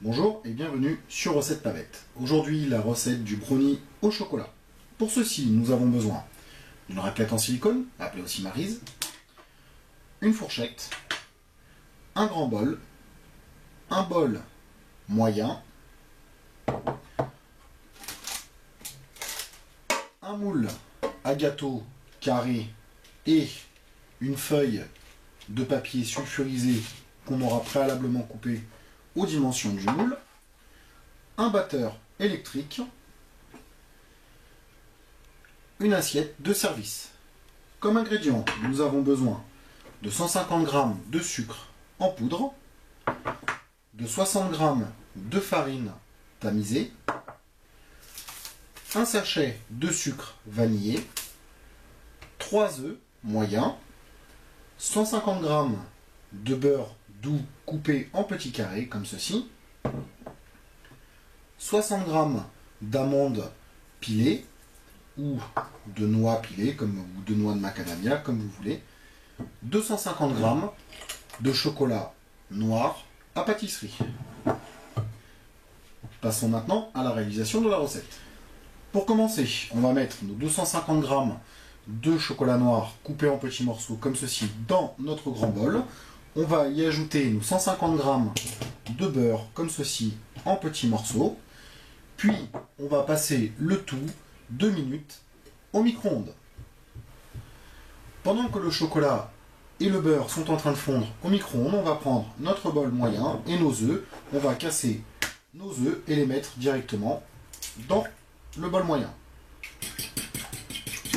Bonjour et bienvenue sur Recette Pavette. Aujourd'hui, la recette du brownie au chocolat. Pour ceci, nous avons besoin d'une raclette en silicone, appelée aussi Maryse, une fourchette, un grand bol, un bol moyen, un moule à gâteau carré et une feuille de papier sulfurisé qu'on aura préalablement coupé aux dimensions du moule, un batteur électrique, une assiette de service. Comme ingrédients, nous avons besoin de 150 g de sucre en poudre, de 60 g de farine tamisée, un sachet de sucre vanillé, 3 œufs moyens, 150 g de beurre doux coupé en petits carrés comme ceci, 60 g d'amandes pilées ou de noix pilées ou de noix de macadamia comme vous voulez, 250 g de chocolat noir à pâtisserie. Passons maintenant à la réalisation de la recette. Pour commencer, on va mettre nos 250 g de chocolat noir coupé en petits morceaux comme ceci dans notre grand bol. On va y ajouter nos 150 g de beurre comme ceci en petits morceaux. Puis on va passer le tout 2 minutes au micro-ondes. Pendant que le chocolat et le beurre sont en train de fondre au micro-ondes, on va prendre notre bol moyen et nos œufs. On va casser nos œufs et les mettre directement dans le bol moyen.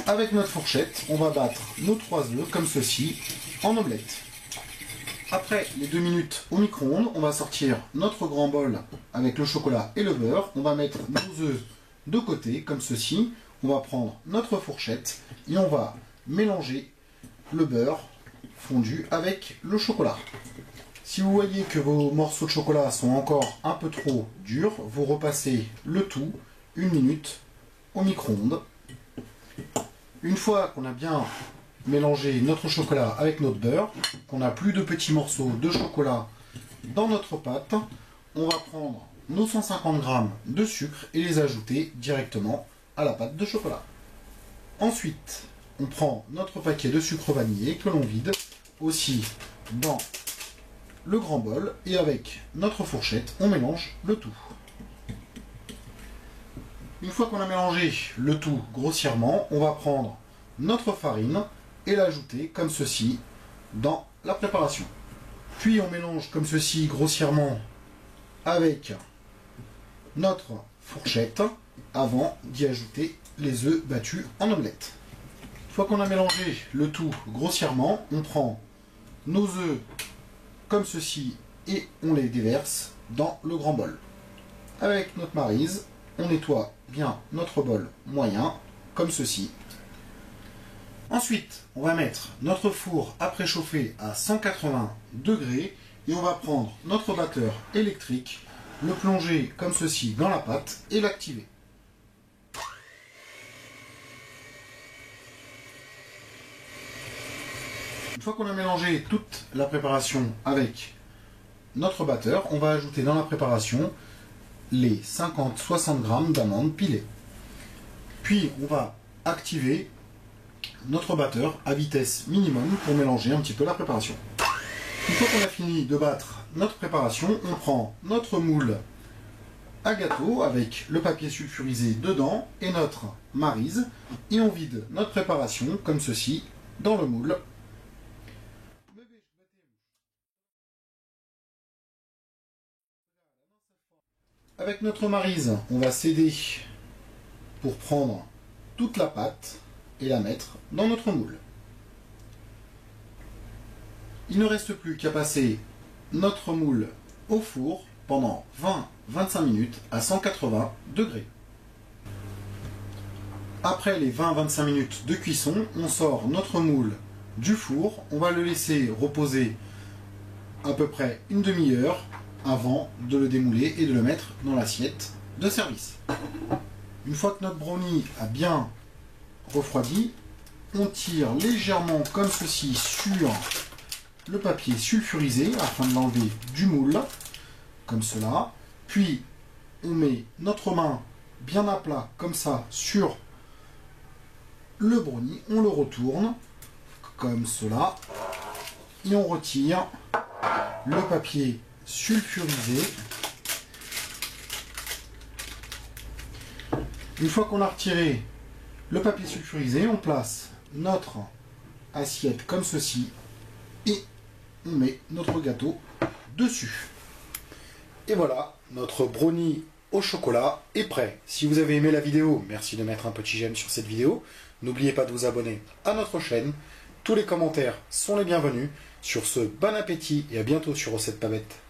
Avec notre fourchette, on va battre nos 3 œufs comme ceci en omelette. Après les 2 minutes au micro-ondes, on va sortir notre grand bol avec le chocolat et le beurre. On va mettre nos œufs de côté comme ceci. On va prendre notre fourchette et on va mélanger le beurre fondu avec le chocolat. Si vous voyez que vos morceaux de chocolat sont encore un peu trop durs, vous repassez le tout 1 minute au micro-ondes. Une fois qu'on a bien mélangé notre chocolat avec notre beurre, qu'on n'a plus de petits morceaux de chocolat dans notre pâte, on va prendre nos 150 g de sucre et les ajouter directement à la pâte de chocolat. Ensuite, on prend notre paquet de sucre vanillé que l'on vide aussi dans le grand bol et avec notre fourchette, on mélange le tout. Une fois qu'on a mélangé le tout grossièrement, on va prendre notre farine et l'ajouter comme ceci dans la préparation. Puis on mélange comme ceci grossièrement avec notre fourchette avant d'y ajouter les œufs battus en omelette. Une fois qu'on a mélangé le tout grossièrement, on prend nos œufs comme ceci et on les déverse dans le grand bol. Avec notre Maryse, on nettoie bien notre bol moyen comme ceci. Ensuite, on va mettre notre four à préchauffer à 180 degrés et on va prendre notre batteur électrique, le plonger comme ceci dans la pâte et l'activer. Une fois qu'on a mélangé toute la préparation avec notre batteur, on va ajouter dans la préparation les 50-60 g d'amandes pilées. Puis on va activer notre batteur à vitesse minimum pour mélanger un petit peu la préparation. Une fois qu'on a fini de battre notre préparation, on prend notre moule à gâteau avec le papier sulfurisé dedans et notre Maryse et on vide notre préparation comme ceci dans le moule. Avec notre Maryse, on va s'aider pour prendre toute la pâte et la mettre dans notre moule. Il ne reste plus qu'à passer notre moule au four pendant 20-25 minutes à 180 degrés. Après les 20-25 minutes de cuisson, on sort notre moule du four. On va le laisser reposer à peu près une demi-heure avant de le démouler et de le mettre dans l'assiette de service. Une fois que notre brownie a bien refroidi, on tire légèrement comme ceci sur le papier sulfurisé afin de l'enlever du moule, comme cela. Puis, on met notre main bien à plat, comme ça, sur le brownie. On le retourne, comme cela. Et on retire le papier sulfurisé. Une fois qu'on a retiré le papier sulfurisé, on place notre assiette comme ceci et on met notre gâteau dessus. Et voilà, notre brownie au chocolat est prêt. Si vous avez aimé la vidéo, merci de mettre un petit j'aime sur cette vidéo. N'oubliez pas de vous abonner à notre chaîne. Tous les commentaires sont les bienvenus. Sur ce, bon appétit et à bientôt sur Recette Pas Bête.